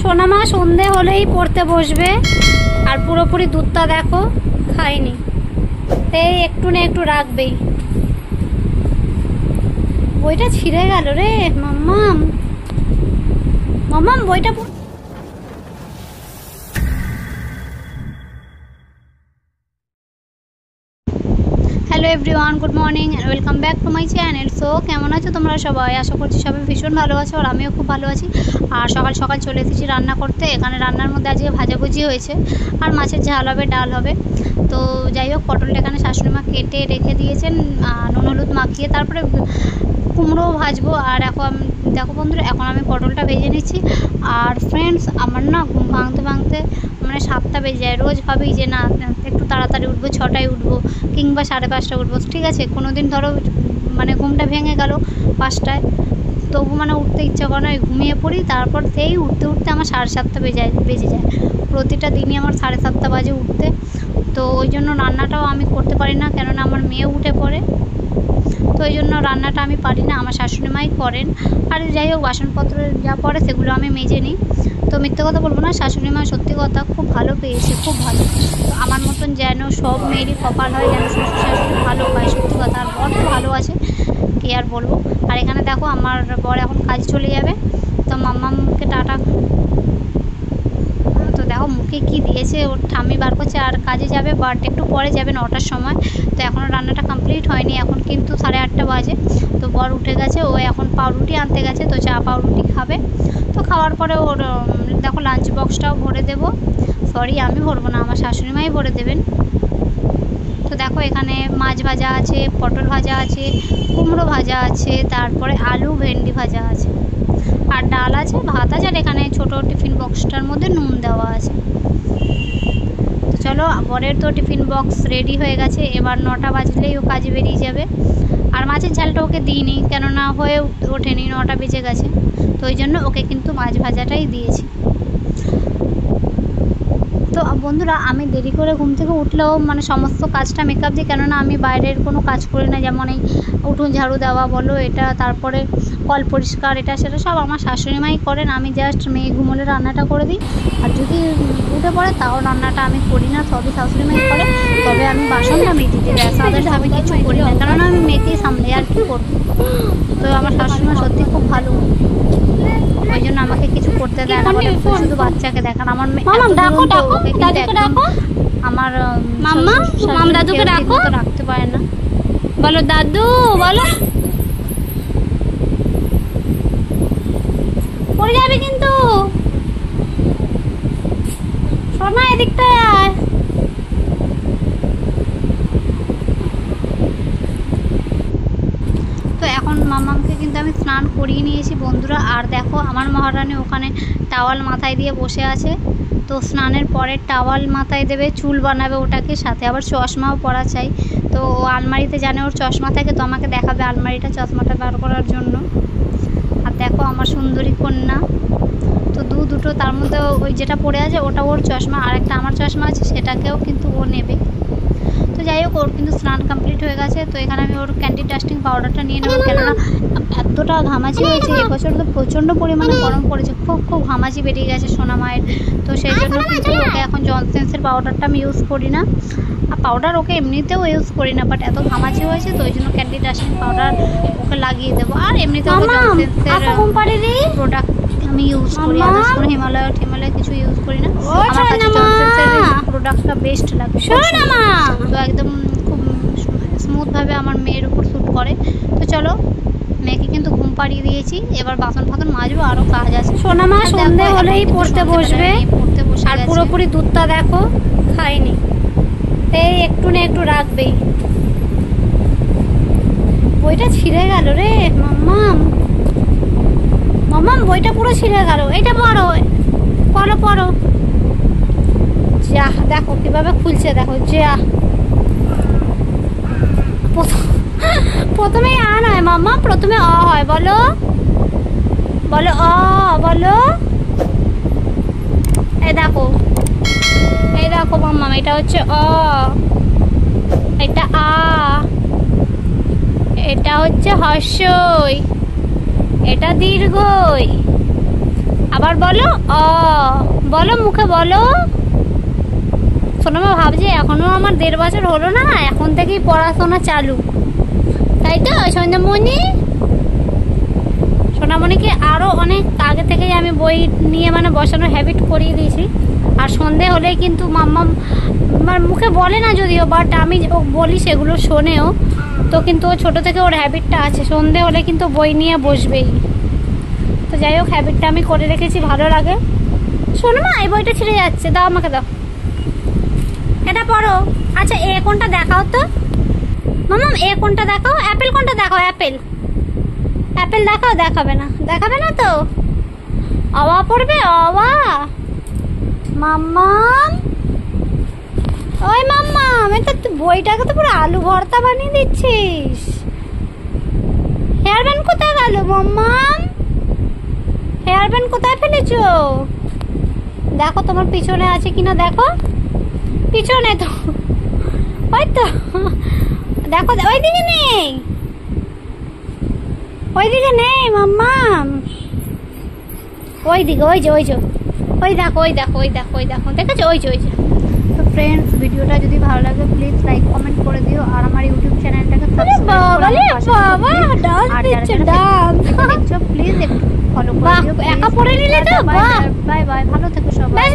সোনামা সন্ধে হলেই পড়তে বসবে আর পুরোপুরি দুধটা দেখো খায়নি, এই একটু না একটু রাখবেই। বইটা ছিঁড়ে গেল রে মাম্মাম, মাম্মাম বইটা। Hello everyone, good morning and welcome back to my channel. So কেমন আছো তোমরা সবাই? আশা করছি সবাই ভীষণ ভালো আছো আর আমিও খুব ভালো আছি। আর সকাল সকাল চলে এসেছি রান্না করতে। এখানে রান্নার মধ্যে আজকে ভাজাভুজি হয়েছে আর মাছের ঝাল হবে, ডাল হবে। তো যাই হোক, পটলটা এখানে শাশুড়িমা কেটে রেখে দিয়েছেন নুন হলুদ মাখিয়ে, তারপরে কুমড়ো ভাজবো। আর এখন দেখো বন্ধুরা, এখন আমি পটলটা ভেজে নিচ্ছি। আর ফ্রেন্ডস, আমার না ঘুম ভাঙতে ভাঙতে মানে 7টা বেজে যায়। রোজ ভাবি যে না একটু তাড়াতাড়ি উঠবো, 6টায় উঠবো কিংবা 5:30টায় উঠবো, ঠিক আছে। কোনো দিন ধরো মানে ঘুমটা ভেঙে গেল 5টায়, তবু মানে উঠতে ইচ্ছা করে না, ঘুমিয়ে পড়ি। তারপর সেই উঠতে উঠতে আমার 7:30টা বেজে যায়। প্রতিটা দিনই আমার 7:30 বাজে উঠতে। তো ওই জন্য রান্নাটাও আমি করতে পারি না, কেননা আমার মেয়ে উঠে পড়ে। তো ওই জন্য রান্নাটা আমি পারি না, আমার শাশুড়ি মাই করেন। আর যাই হোক, বাসনপত্র যা পড়ে সেগুলো আমি মেজে নিই। তো মিথ্যে কথা বলবো না, শাশুড়ি মা সত্যি কথা খুব ভালো পেয়েছে, খুব ভালো। তো আমার মতন যেন সব মেয়েরই কপাল হয়, যেন শ্বশুর শাশুড়ি ভালো পায়, সত্যি কথা। আর বর তো ভালো আছে, কি আর বলবো। আর এখানে দেখো, আমার বর এখন কাজ চলে যাবে, তো মাম্মামকে টাটা। তো দেখো মুখে কি দিয়েছে, ওর ঠাম্মি বার করছে। আর কাজে যাবে, বাট একটু পরে যাবে 9টার সময়। তো এখনও রান্নাটা কমপ্লিট হয়নি, এখন কিন্তু 8:30 বাজে। তো বর উঠে গেছে, ও এখন পাউরুটি আনতে গেছে, তো চা পাউরুটি খাবে। তো খাওয়ার পরে ওর দেখো লাঞ্চ বক্সটাও ভরে দেবো। সরি, আমি ভরবো না, আমার শাশুড়িমাই ভরে দেবেন। তো দেখো এখানে মাছ ভাজা আছে, পটল ভাজা আছে, কুমড়ো ভাজা আছে, তারপরে আলু ভেন্ডি ভাজা আছে, আর ডাল আছে, ভাত আছে। আর এখানে ছোটো টিফিন বক্সটার মধ্যে নুন দেওয়া আছে। তো চলো, বরের তো টিফিন বক্স রেডি হয়ে গেছে। এবার 9টা বাজলেই ও কাজে বেরিয়ে যাবে। আর মাছের ঝালটা ওকে দিইনি, কেননা হয়ে ওঠেনি, 9টা বেজে গেছে। তো ওই জন্য ওকে কিন্তু মাছ ভাজাটাই দিয়েছি। তো বন্ধুরা, আমি দেরি করে ঘুম থেকে উঠলেও মানে সমস্ত কাজটা মেকআপ দিই, কেননা আমি বাইরের কোনো কাজ করি না। যেমন এই উঠোন ঝাড়ু দেওয়া বলো, এটা, তারপরে কল পরিষ্কার, এটা সেটা সব আমার শাশুড়ি মাই করেন। আমি জাস্ট মেয়ে ঘুমোলে রান্নাটা করে দিই। আর যদি উঠে পড়ে তাও রান্নাটা আমি করি না, সবই শাশুড়ি মাই করে। তবে আমি বাসনটা মেজে দিই, তাদের আমি কিছু করি না, কেননা আমি মেয়েকেই সামলে, আর কি করবো। তো আমার শাশুড়ি মা সত্যি খুব ভালো, ওই জন্য আমাকে কিছু করতে দেয় না, শুধু বাচ্চাকে দেখান। আমার আমার দাদুকে রাখতে পারে না। বলো দাদু, বলো, পড়ে যাবে কিন্তু। শোনা, এদিকটা তো এখন মামাকে কিন্তু আমি স্নান করিয়ে নিয়েছি বন্ধুরা। আর দেখো, আমার মহারানী ওখানে টাওয়াল মাথায় দিয়ে বসে আছে। তো স্নানের পরে টাওয়াল মাথায় দেবে, চুল বানাবে ওটাকে, সাথে আবার চশমাও পরা চাই। তো ও আলমারিতে জানে ওর চশমা থাকে, তো আমাকে দেখাবে আলমারিটা, চশমাটা বার করার জন্য। আর দেখো আমার সুন্দরী কন্যা, তো দুটো, তার মধ্যে ওই যেটা পড়ে আছে ওটা ওর চশমা, আর একটা আমার চশমা আছে, সেটাকেও কিন্তু ও নেবে। তো যাই হোক, ওর কিন্তু স্নান কমপ্লিট হয়ে গেছে। তো এখানে আমি ওর ক্যান্ডি ডাস্টিং পাউডারটা নিয়ে নেবো, কেননা এতটা ঘামাচি হয়েছে এবছর, তো প্রচণ্ড পরিমাণে গরম পড়েছে, খুব ঘামাচি বেরিয়ে গেছে সোনা মায়ের। তো সেই জন্য কিন্তু ওকে এখন জনসেন্সের পাউডারটা আমি ইউজ করি না। আর পাউডার ওকে এমনিতেও ইউজ করি না, বাট এত ঘামাচি হয়েছে তো ওই জন্য ক্যান্ডি ডাস্টিং পাউডার ওকে লাগিয়ে দেবো। আর এমনিতেও জনসেন্সের প্রোডাক্ট আমি ইউজ করি, কোনো হিমালয় কিছু ইউজ করি না। আমার কাছে জনসেন্সের প্রোডাক্টটা বেস্ট লাগে, তো একদম খুব স্মুথভাবে আমার মেয়ের উপর শ্যুট করে। তো চলো, মেয়েকে কিন্তু ঘুম পাড়িয়ে দিয়েছি, এবার বাসন ফাসন মাজবো, আরও কাজ আছে। সোনামা সন্ধে হলেই পড়তে বসবে, আর পুরোপুরি দুধটা দেখো খায়নি, এই একটু না একটু রাখবেই। বইটা ছিঁড়ে গেল রে মাম্মাম, মাম্মাম বইটা পুরো ছিঁড়ে গেল। এটা পড়ো, যা দেখো কিভাবে খুলছে, দেখো যা। প্রথমে আ নয় মাম্মা, প্রথমে অ হয়, বলো অ, বলো। এই দেখো মাম্মা, এটা হচ্ছে অ, এটা আ, এটা হচ্ছে হর্ষই, এটা দীর্ঘই, আবার এবার বলো অ, বলো মুখে বলো। সোনামা ভাবছে এখনো আমার 1.5 বছর হলো না, এখন থেকেই পড়াশোনা চালু, তাই তো সন্ধ্যামণি? সোনামণিকে আরও অনেক আগে থেকেই আমি বই নিয়ে মানে বসানোর হ্যাবিট করিয়ে দিয়েছি। আর সন্ধে হলেই কিন্তু মাম্মাম আমার মুখে বলে না যদিও, বাট আমি বলি সেগুলো শোনেও, তো কিন্তু ও ছোটো থেকে ওর হ্যাবিটটা আছে, সন্ধে হলে কিন্তু বই নিয়ে বসবেই। তো যাই হোক, হ্যাবিটটা আমি করে রেখেছি, ভালো লাগে। শোনো মা, এই বইটা ছিঁড়ে যাচ্ছে, দাও আমাকে দাও, এটা পড়ো। আচ্ছা এ কোনটা দেখাও তো মাম্মাম, এ কোনটা দেখাও, অ্যাপেল কোনটা দেখাও, অ্যাপেল অ্যাপেল দেখাও। দেখাবে না, দেখাবে না তো? অওয়া পড়বে, অওয়া। মাম্মাম, ওই মাম্মাম, এটা তুই বইটাকে তো পুরো আলু ভর্তা বানিয়ে দিচ্ছিস। হেয়ার ব্যান্ড কোথায় গেল মাম্মাম? হেয়ার ব্যান্ড কোথায় ফেলেছো? দেখো তোমার পিছনে আছে কিনা, দেখো পিছনে তো, ওই তো দেখো, ওইদিকে নেই, ওইদিকে নেই মাম্মাম, ওইদিকে, ওই যে ওই যে, ওই দেখো, ওই দেখো, ওই দেখো, ওই দেখো, দেখেছো, ওই যে ওই যে। তো ফ্রেন্ডস, ভিডিওটা যদি ভালো লাগে প্লিজ লাইক কমেন্ট করে দিও, আর আমার ইউটিউব চ্যানেলটাকে সাবস্ক্রাইব করে দেখছো প্লিজ একটু ফলো করে দিও। একা পড়ে নিলে তো, বাই বাই, ভালো থেকো সবাই।